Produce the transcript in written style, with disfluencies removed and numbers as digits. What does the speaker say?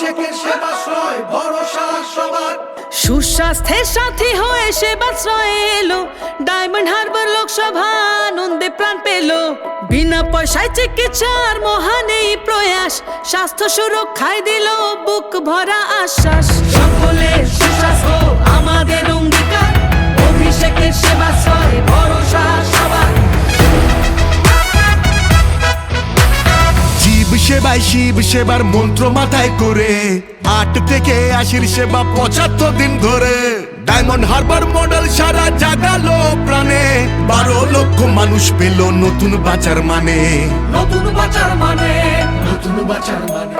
অভিষেকের সেবাশ্রয় ভরসা সবার। সুস্বাস্থ্যের সাথী হয়ে সেবাশ্রয়ে এলো ডায়মন্ড হারবার লোকসভা, আনন্দে প্রাণ পেল। বিনা পয়সায় চিকিৎসার মহান এই প্রয়াস, স্বাস্থ্য সুরক্ষায় দিল বুক ভরা আশ্বাস। সকলের সুস্বাস্থ্য আমাদের অঙ্গীকার, অভিষেকের সেবাশ্রয় ভরসা সবার। জীব সেবায় শিব সেবার মন্ত্র মাথায় করে 8 থেকে 80 সেবা 75 দিন ধরে। ডায়মন্ড হারবার মডেল সারা জাগালো প্রাণে, 12 লক্ষ মানুষ পেল নতুন বাঁচার মানে। নতুন বাঁচার মানে, নতুন বাঁচার মানে।